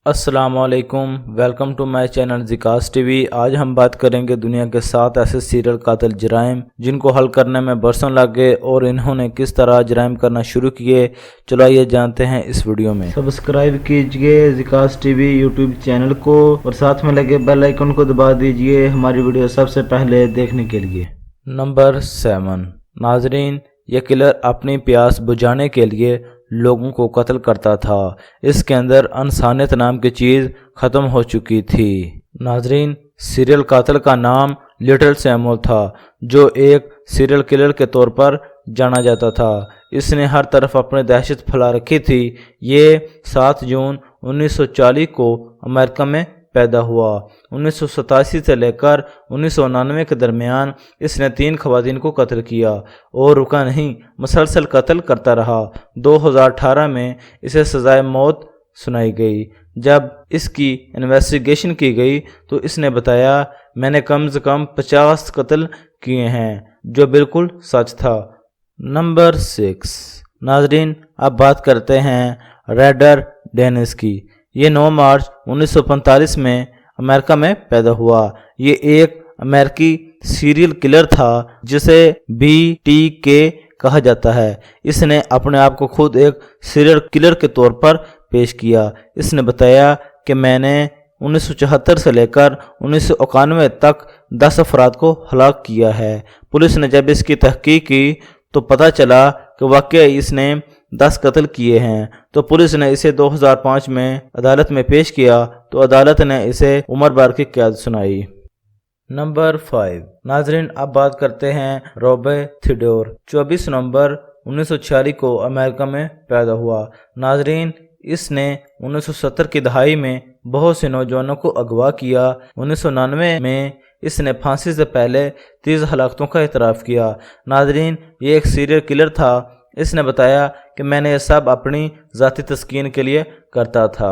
السلام علیکم، welcome to my channel Zakas TV. آج ہم بات کریں گے دنیا کے 7 ایسے سیریل قاتل جرائم جن کو حل کرنے میں برسوں لگ گئے اور انہوں نے کس طرح جرائم کرنا شروع کیے۔ چلو آئیے جانتے ہیں اس ویڈیو میں۔ سبسکرائب کیجئے زکاس ٹی وی یوٹیوب چینل کو اور ساتھ میں لگے بیل آئیکن کو دبا دیجئے ہماری ویڈیو سب سے پہلے دیکھنے کے لیے۔ نمبر 7۔ ناظرین، یہ کلر اپنی پیاس بجھانے کے لیے لوگوں کو قتل کرتا تھا۔ اس کے اندر انسانیت نام کی چیز ختم ہو چکی تھی۔ ناظرین، سیریل قاتل کا نام لٹل سیمول تھا جو ایک سیریل کلر کے طور پر جانا جاتا تھا۔ اس نے ہر طرف اپنی دہشت پھیلا رکھی تھی۔ یہ 7 جون 1940 کو امریکہ میں پیدا ہوا۔ 1987 سے لے کر 1999 کے درمیان اس نے 3 خواتین کو قتل کیا اور رکا نہیں، مسلسل قتل کرتا رہا۔ 2018 میں اسے سزائے موت سنائی گئی۔ جب اس کی انویسٹیگیشن کی گئی تو اس نے بتایا، میں نے کم از کم 50 قتل کیے ہیں، جو بالکل سچ تھا۔ نمبر 6۔ ناظرین، اب بات کرتے ہیں ریڈر ڈینس کی۔ یہ 9 مارچ 1945 میں امریکہ میں پیدا ہوا۔ یہ ایک امریکی سیریل کلر تھا جسے BTK کہا جاتا ہے۔ اس نے اپنے آپ کو خود ایک سیریل کلر کے طور پر پیش کیا۔ اس نے بتایا کہ میں نے 1974 سے لے کر 1991 تک 10 افراد کو ہلاک کیا ہے۔ پولیس نے جب اس کی تحقیق کی تو پتہ چلا کہ واقعی اس نے 10 قتل کیے ہیں، تو پولیس نے اسے 2005 میں عدالت میں پیش کیا تو عدالت نے اسے عمر بھر کی قید سنائی۔ نمبر 5۔ ناظرین، اب بات کرتے ہیں روبے تھیوڈور۔ 24 نومبر 1946 کو امریکہ میں پیدا ہوا۔ ناظرین، اس نے 1970 کی دہائی میں بہت سے نوجوانوں کو اغوا کیا۔ 1999 میں اس نے پھانسی سے پہلے 30 ہلاکتوں کا اعتراف کیا۔ ناظرین، یہ ایک سیریل کلر تھا۔ اس نے بتایا کہ میں نے یہ سب اپنی ذاتی تسکین کے لیے کرتا تھا۔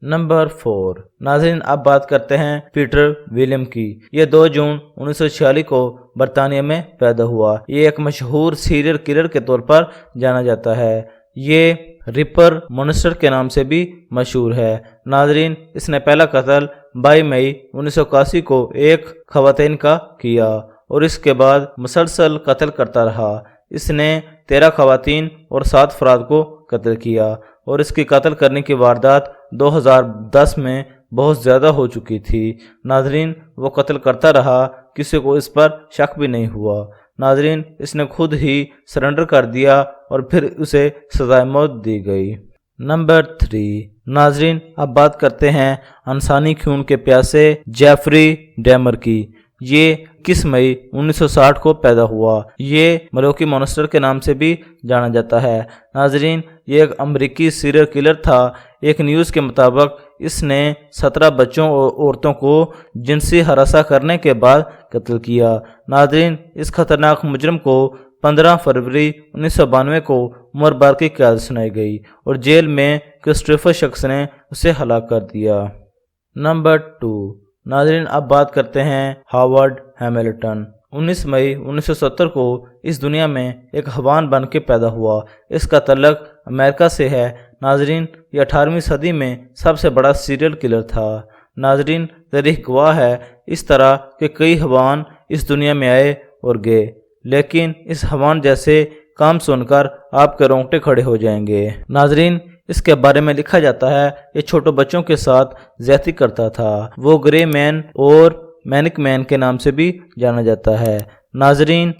نمبر 4۔ ناظرین، اب بات کرتے ہیں پیٹر ولیم کی۔ یہ 2 جون 1946 کو برطانیہ میں پیدا ہوا۔ یہ ایک مشہور سیریل کلر کے طور پر جانا جاتا ہے۔ یہ ریپر مونسٹر کے نام سے بھی مشہور ہے۔ ناظرین، اس نے پہلا قتل 22 مئی 1981 کو ایک خواتین کا کیا اور اس کے بعد مسلسل قتل کرتا رہا۔ اس نے 13 خواتین اور 7 افراد کو قتل کیا اور اس کی قتل کرنے کی واردات 2010 میں بہت زیادہ ہو چکی تھی۔ ناظرین، وہ قتل کرتا رہا، کسی کو اس پر شک بھی نہیں ہوا۔ ناظرین، اس نے خود ہی سرنڈر کر دیا اور پھر اسے سزائے موت دی گئی۔ نمبر 3۔ ناظرین، اب بات کرتے ہیں انسانی خون کے پیاسے جیفری ڈیمر کی۔ یہ 21 مئی 1960 کو پیدا ہوا۔ یہ ملوکی مونسٹر کے نام سے بھی جانا جاتا ہے۔ ناظرین، یہ ایک امریکی سیریل کلر تھا۔ ایک نیوز کے مطابق اس نے 17 بچوں اور عورتوں کو جنسی ہراساں کرنے کے بعد قتل کیا۔ ناظرین، اس خطرناک مجرم کو 15 فروری 1992 کو عمر بھر کی قید سنائی گئی اور جیل میں کرسٹوفر شخص نے اسے ہلاک کر دیا۔ نمبر 2۔ ناظرین، اب بات کرتے ہیں ہاورڈ ہیملٹن۔ 19 مئی 1970 کو اس دنیا میں ایک حیوان بن کے پیدا ہوا۔ اس کا تعلق امریکہ سے ہے۔ ناظرین، یہ 18ویں صدی میں سب سے بڑا سیریل کلر تھا۔ ناظرین، تاریخ گواہ ہے اس طرح کہ کئی حیوان اس دنیا میں آئے اور گئے، لیکن اس حیوان جیسے کام سن کر آپ کے رونگٹے کھڑے ہو جائیں گے۔ ناظرین، اس کے بارے میں لکھا جاتا ہے یہ چھوٹے بچوں کے ساتھ زیادتی کرتا تھا۔ وہ گرے مین اور مینک مین کے نام سے بھی جانا جاتا ہے۔ ناظرین،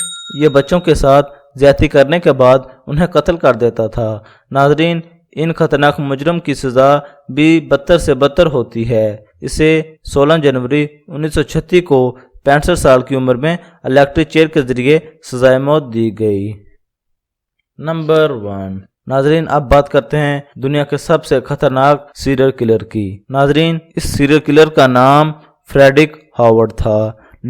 یہ بچوں کے ساتھ زیادتی کرنے کے بعد انہیں قتل کر دیتا تھا۔ ناظرین، ان خطرناک مجرم کی سزا بھی بدتر سے بدتر ہوتی ہے۔ اسے 16 جنوری 1936 کو 65 سال کی عمر میں الیکٹرک چیئر کے ذریعے سزائے موت دی گئی۔ نمبر 1۔ ناظرین، اب بات کرتے ہیں دنیا کے سب سے خطرناک سیریل کلر کی۔ ناظرین، اس سیریل کلر کا نام فریڈرک ہاورڈ تھا۔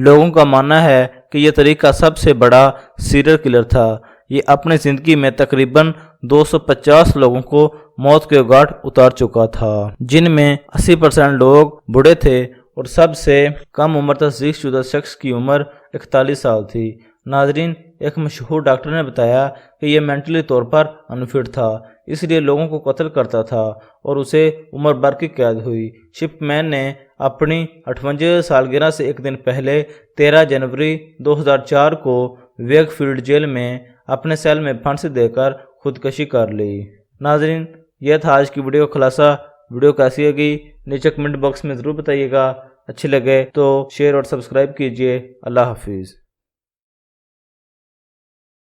لوگوں کا ماننا ہے کہ یہ تاریخ کا سب سے بڑا سیریل کلر تھا۔ یہ اپنی زندگی میں تقریباً 250 لوگوں کو موت کے گھاٹ اتار چکا تھا، جن میں 80% لوگ بوڑھے تھے اور سب سے کم عمر تصدیق شدہ شخص کی عمر 41 سال تھی۔ ناظرین، ایک مشہور ڈاکٹر نے بتایا کہ یہ مینٹلی طور پر انفٹ تھا، اس لیے لوگوں کو قتل کرتا تھا اور اسے عمر بھر کی قید ہوئی۔ شپ مین نے اپنی 58 سالگرہ سے ایک دن پہلے 13 جنوری 2004 کو ویک فیلڈ جیل میں اپنے سیل میں پھانسی دے کر خودکشی کر لی۔ ناظرین، یہ تھا آج کی ویڈیو کا خلاصہ۔ ویڈیو کیسی لگی نیچے کمنٹ باکس میں ضرور بتائیے گا۔ اچھی لگے تو شیئر اور سبسکرائب کیجیے۔ اللہ حافظ۔